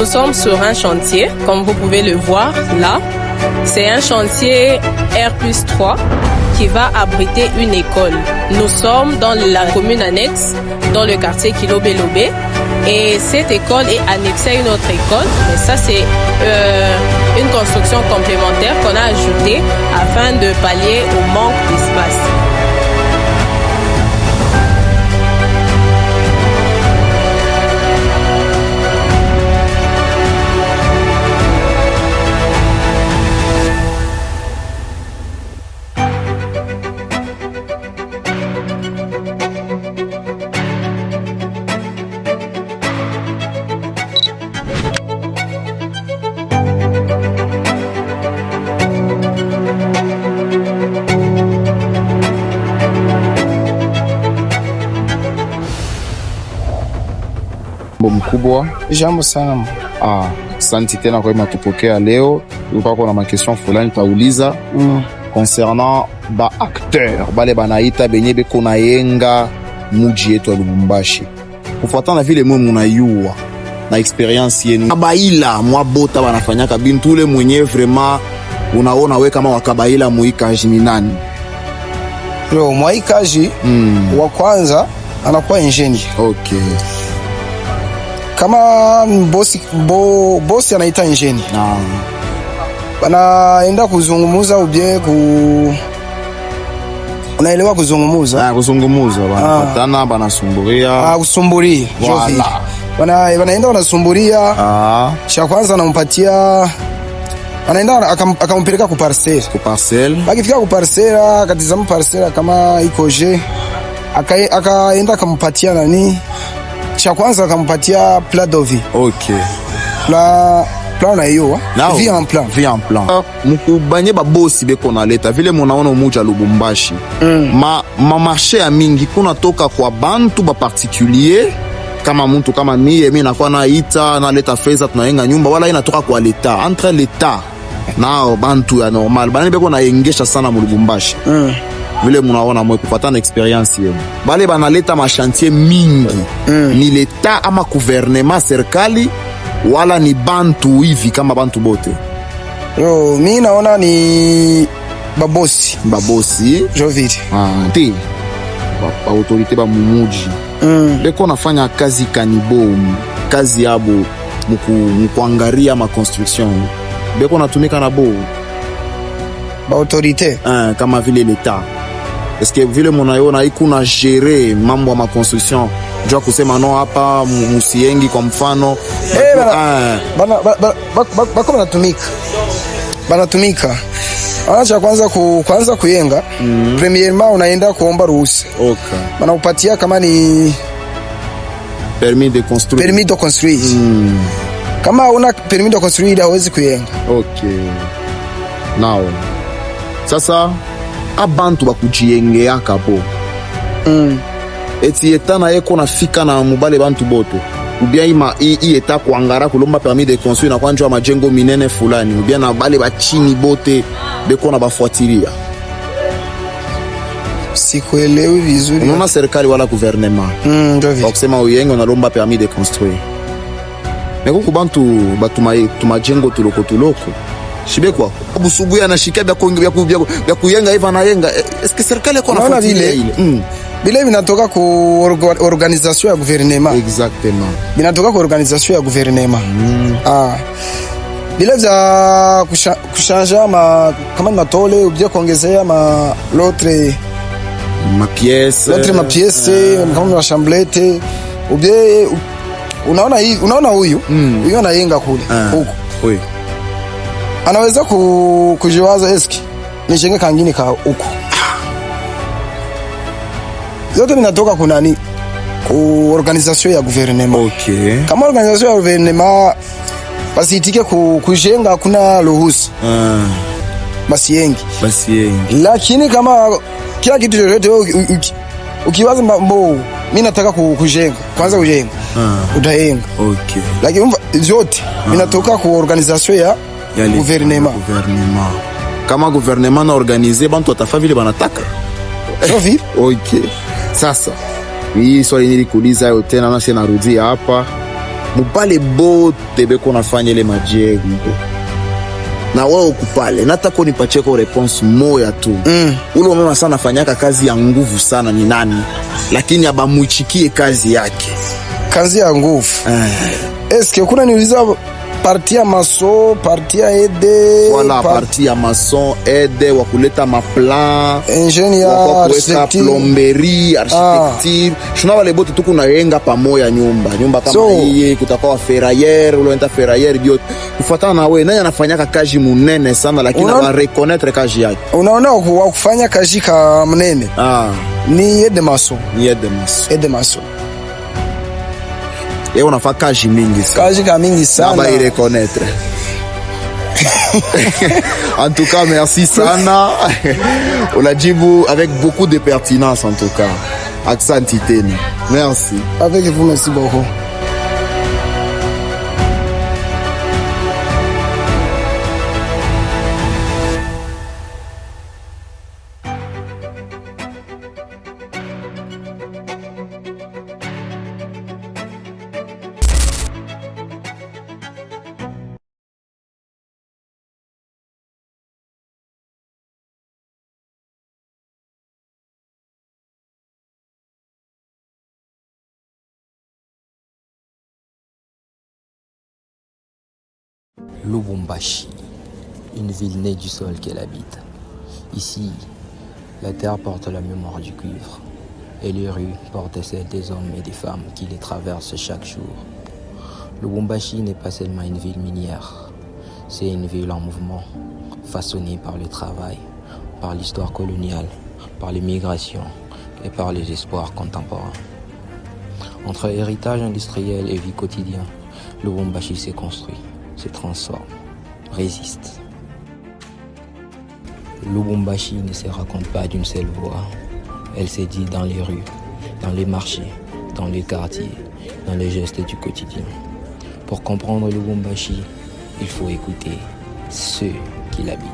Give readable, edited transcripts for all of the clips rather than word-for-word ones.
Nous sommes sur un chantier, comme vous pouvez le voir là. C'est un chantier R+3 qui va abriter une école. Nous sommes dans la commune annexe, dans le quartier Kilobé-Lobé. Et cette école est annexée à une autre école. Mais ça, c'est une construction complémentaire qu'on a ajoutée afin de pallier au manque d'espace. Mkubwa, jambo sana. Asante tena kwa matupokea leo. Tulikuwa kuna makestion fulani tauliza concernant ba acteur bale banaita benye beko na yenga muji yetu ya Lubumbashi. Kufuatana na vile mwe munayua na experience yenu. Kabaila mwabota banafanyaka bintu ule mwenye vraiment unaona we kama wakabaila muikaji ni nani? Yo, muikaji wa kwanza anakuwa engineer. Okay. Kama bosi anaita engineer. Banaenda kuzungumuza ubie unaelewa kuzungumuza? Kuzungumuza banapatana banasumburia. Kusumburia. Voilà. Banaenda wanasumburia. Cha kwanza anampatia anaenda akampeleka ku parcelle. Ku parcelle. Bakifika ku parcelle akatizama parcelle kama iko je. Akaenda akampatia nani? Cha kwanza akampatia plat de vie. Okay. Plan na hiyo vie en plan. Vie en plan. Mukubanye ba bosi beko na leta vile munaona muja Lubumbashi. Ma marché ya mingi kuna toka kwa bantu ba particulier kama mtu kama mimi nakuwa naita na leta feza tunayenga nyumba wala inatoka kwa leta entre leta nao bantu ya normal bana beko na yengesha sana mu Lubumbashi. Vile munaona mwe kufatana experience yenu. Bale banaleta ma chantier mingi. Ni leta ama gouvernement serikali wala ni bantu hivi kama bantu bote? Yo, mimi naona ni babosi. Babosi? Joviri. Te. Ba autorité ba mumuji. Beko nafanya kazi kanibo, kazi yabo mkuangaria ma construction. Beko natumika na bo. Ba autorité. Kama vile leta. Est-ce que vile munayona iko na gérer mambo ya ma construction? Jua kusema no hapa musiengi kwa mfano. Bako banatumika. Anacha kwanza kuyenga. Premièrement unaenda kuomba ruhusa. Okay. Banakupatia kama ni permis de construire. Permis de construire. Kama una permis de construire hauwezi kuyenga. Okay. Now. Sasa abantu bakujiyengea kapo. Eti etana yeko nafika na mubale bantu bote. Ubia hii eta kuangara kulomba permis de construire na kwanjwa majengo minene fulani. Ubia na bale bachini bote beko na bafuatilia. Sikuelewi vizuri. Unaona serikali wala gouvernement. Kwa kusema uyenge unalomba permis de construire. Meko kubantu batumajengo tuloko. Shibe kwa busubuya na shika bya kuyenga hiva na yenga. Est-ce que serikali iko nafuatilia ile? Bile binatoka ku organisation ya gouvernement. Exactement. Binatoka ku organisation ya gouvernement. Bile vya kushanja kama matole ubia kuongezea l'autre ma pièce. L'autre ma pièce kama ma chamblette. Ubia unaona huyu anayenga kule huko. Oui. Anaweza kujiwaza eski nijenge kangine ka huko. Zote minatoka kunani ku organisation ya gouvernement. Okay. Kama organisation ya gouvernement basitike kujenga kuna ruhusa. Basiyengi. Lakini kama kila kitu chochote ukiwaza mambo mimi nataka kujenga kwanza ujenga utayenga. Okay. Lakini zote minatoka ku organisation ya gouvernement. Kama gouvernement na organiser bantu watafa vile banataka. Okay. Sasa hii swali nilikuuliza yote na nasi narudia hapa. mupale bote beko nafanya ile majengo na wewe ukupale nataka unipatie kwa response moja tu. Ule unaona sana fanyaka kazi ya nguvu sana ni nani, lakini abamuichikie kazi yake, kazi ya nguvu. Eske kuna niuliza parti ya maso, parti ya aide, wala parti ya mason aide wa kuleta maplan, ingénieur, architecture, plomberie, architecture. Shuna wale bote tuko nayenga pamoja nyumba kama hii, kutakuwa ferrailleur, uloenda ferrailleur biote. Kufuatana na wewe nani anafanyaka kazi munene sana lakini ba reconnaître kazi yake. Unaona wa kufanya kazi ka mnene. Ni aide mason. Aide mason. Et on a fait kaji mingi sana. Kaji ka mingi sana. Naba y reconnaître. En tout cas, merci sana. On l'a dit vous avec beaucoup de pertinence en tout cas. Accent titane. Merci. Avec vous, merci beaucoup. Lubumbashi, une ville née du sol qu'elle habite. Ici, la terre porte la mémoire du cuivre et les rues portent celles des hommes et des femmes qui les traversent chaque jour. Lubumbashi n'est pas seulement une ville minière, c'est une ville en mouvement, façonnée par le travail, par l'histoire coloniale, par les migrations et par les espoirs contemporains. Entre héritage industriel et vie quotidienne, Lubumbashi s'est construit, se transforme, résiste. Lubumbashi ne se raconte pas d'une seule voix. Elle s'est dit dans les rues, dans les marchés, dans les quartiers, dans les gestes du quotidien. Pour comprendre Lubumbashi, il faut écouter ceux qui l'habitent.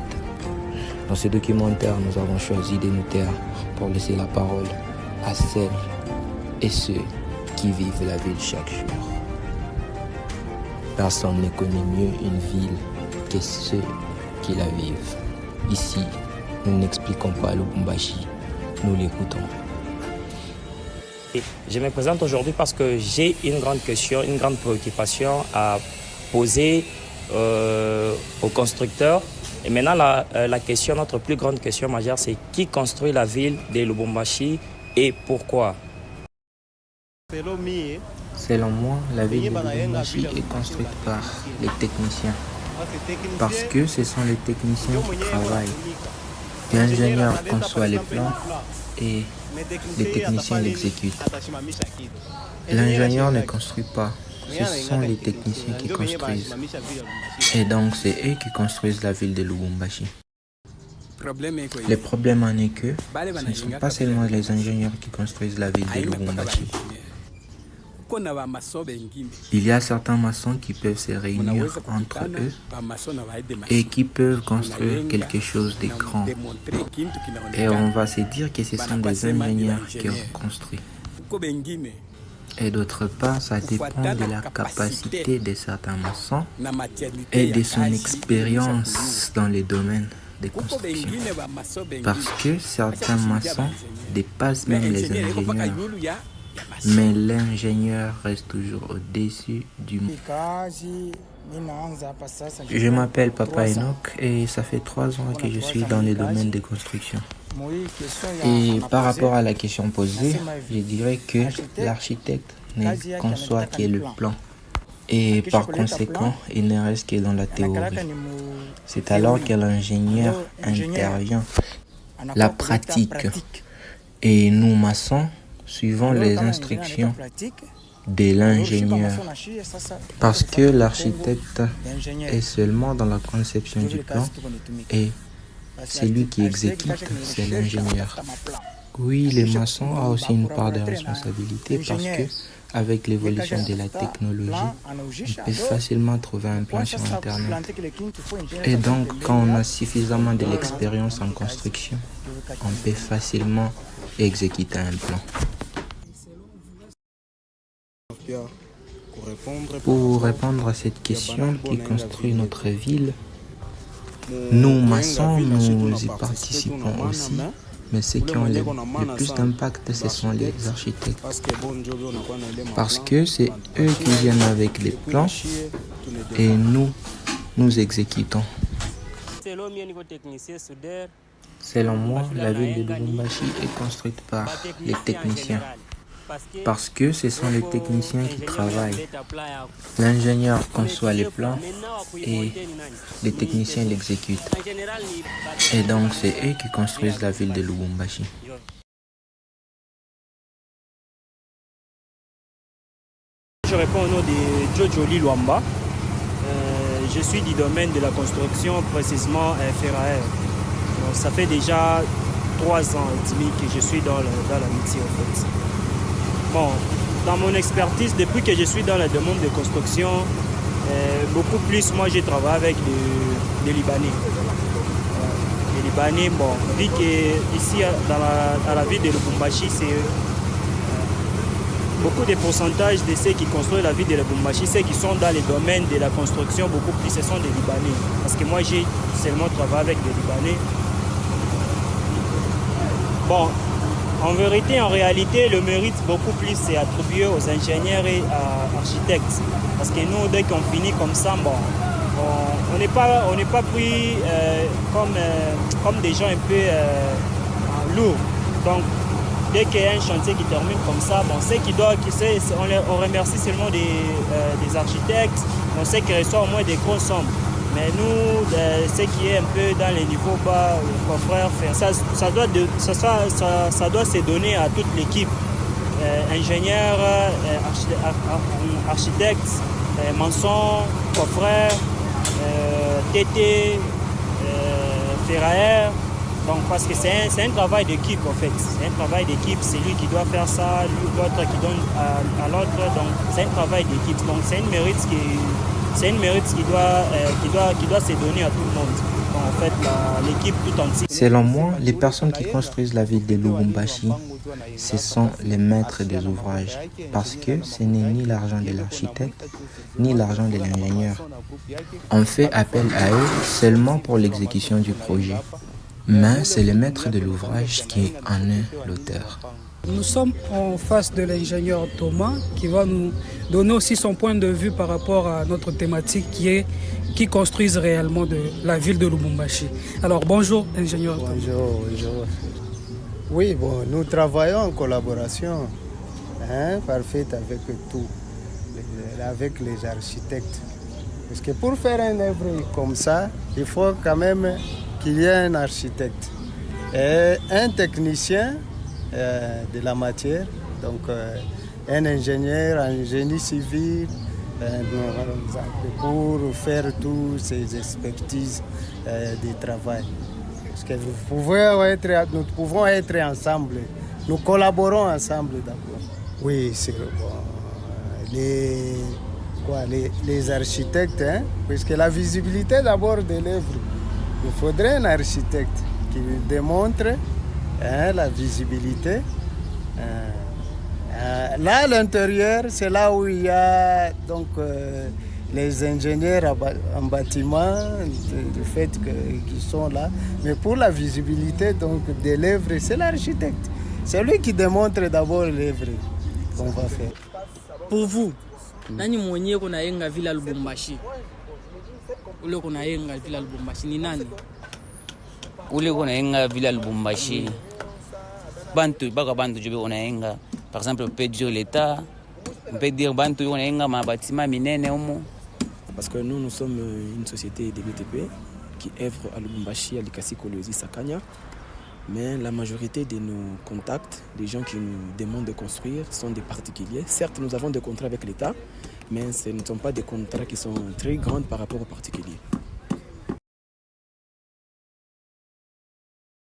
Dans ce documentaire, nous avons choisi de nous taire pour laisser la parole à celles et ceux qui vivent la ville chaque jour. Personne ne connaît mieux une ville que ceux qui la vivent. Ici, nous n'expliquons pas Lubumbashi, nous l'écoutons. Je me présente aujourd'hui parce que j'ai une grande question, une grande préoccupation à poser aux constructeurs. Et maintenant, la question, notre plus grande question majeure, c'est qui construit la ville de Lubumbashi et pourquoi? Selon moi, la ville de Lubumbashi est construite par les techniciens. Parce que ce sont les techniciens qui travaillent. L'ingénieur conçoit les plans et les techniciens l'exécutent. L'ingénieur ne construit pas, ce sont les techniciens qui construisent. Et donc c'est eux qui construisent la ville de Lubumbashi. Le problème en est que ce ne sont pas seulement les ingénieurs qui construisent la ville de Lubumbashi. Il y a certains maçons qui peuvent se réunir entre eux et qui peuvent construire quelque chose de grand. Et on va se dire que ce sont des ingénieurs qui ont construit. Et d'autre part, ça dépend de la capacité de certains maçons et de son expérience dans les domaines de construction. Parce que certains maçons dépassent même les ingénieurs. Mais l'ingénieur reste toujours au-dessus du monde. Je m'appelle Papa Enoch et ça fait 3 ans que je suis dans le domaine des constructions. Et par rapport à la question posée, je dirais que l'architecte ne conçoit que le plan. Et par conséquent, il ne reste que dans la théorie. C'est alors que l'ingénieur intervient, la pratique. Et nous, maçons, suivons les instructions de l'ingénieur. Parce que l'architecte est seulement dans la conception du plan et celui qui exécute, c'est l'ingénieur. Oui, les maçons ont aussi une part de responsabilité parce que avec l'évolution de la technologie, on peut facilement trouver un plan sur Internet. Et donc, quand on a suffisamment de l'expérience en construction, on peut facilement exécuter un plan. Pour répondre à cette question qui construit notre ville, nous, maçons, nous y participons aussi, mais ceux qui ont le plus d'impact, ce sont les architectes. Parce que c'est eux qui viennent avec les plans et nous exécutons. Selon moi, la ville de Lubumbashi est construite par les techniciens. Parce que ce sont les techniciens qui travaillent. L'ingénieur conçoit les plans et les techniciens l'exécutent. Et donc c'est eux qui construisent la ville de Lubumbashi. Je réponds au nom de Jojo Liluamba. Je suis du domaine de la construction, précisément ferraille. Ça fait déjà 3 ans et demi que je suis dans la métier en fait. Bon, dans mon expertise, depuis que je suis dans le domaine de construction, beaucoup plus, moi j'ai travaillé avec des Libanais. Les Libanais, bon, vu qu'ici dans la ville de Lubumbashi, c'est beaucoup de pourcentages de ceux qui construisent la ville de Lubumbashi, ceux qui sont dans les domaines de la construction, beaucoup plus, ce sont des Libanais. Parce que moi j'ai seulement travaillé avec des Libanais. Bon, en vérité, en réalité, le mérite beaucoup plus est attribué aux ingénieurs et aux architectes. Parce que nous, dès qu'on finit comme ça, bon, on n'est pas pris comme des gens un peu lourds. Donc, dès qu'il y a un chantier qui termine comme ça, bon, on remercie seulement des architectes, on sait qu'ils reçoivent au moins des grosses sommes. Mais nous, ce qui est un peu dans les niveaux bas, confrères, ça doit se donner à toute l'équipe. Ingénieurs, architectes, maçons, confrères, TT, ferrailleurs. Donc, parce que c'est un travail d'équipe en fait. C'est un travail d'équipe, c'est lui qui doit faire ça, l'autre qui donne à l'autre. Donc, c'est un travail d'équipe. Donc, c'est une mérite qui doit se donner à tout le monde. Donc, en fait, l'équipe tout entière. Selon moi, les personnes qui construisent la ville de Lubumbashi, ce sont les maîtres des ouvrages. Parce que ce n'est ni l'argent de l'architecte, ni l'argent de l'ingénieur. On fait appel à eux seulement pour l'exécution du projet. Mais c'est le maître de l'ouvrage qui en est l'auteur. Nous sommes en face de l'ingénieur Thomas qui va nous donner aussi son point de vue par rapport à notre thématique qui construise réellement la ville de Lubumbashi. Alors bonjour ingénieur Thomas. Bonjour. Oui, bon, nous travaillons en collaboration parfaite avec les architectes. Parce que pour faire une œuvre comme ça, il faut quand même qu'il y ait un architecte et un technicien de la matière, donc un ingénieur en génie civil pour faire toutes ces expertises de travail. Parce que nous pouvons être ensemble, nous collaborons ensemble d'abord. Oui, c'est bon. Les architectes, puisque la visibilité d'abord de l'œuvre, il faudrait un architecte qui démontre la visibilité. Là, à l'intérieur, c'est là où il y a donc, les ingénieurs en bâtiment, du fait qu'ils sont là. Mais pour la visibilité donc, de l'œuvre, c'est l'architecte. C'est lui qui démontre d'abord l'œuvre qu'on va faire. Pour vous, nani mwenye kuna yenga vila Lubumbashi? Ule kuna yenga vila Lubumbashi ni nani? Ule kuna yenga vila Lubumbashi. Bantu jobe kuna yenga. Par exemple, on peut dire l'État, on peut dire bantu kuna yenga ma bâtiment minene omo. Parce que nous sommes une société de BTP qui œuvre à Lubumbashi, à Likasi, Kolwezi, Sakanya. Mais la majorité de nos contacts, des gens qui nous demandent de construire, sont des particuliers. Certes, nous avons des contrats avec l'État, mais ce ne sont pas des contrats qui sont très grands par rapport aux particuliers.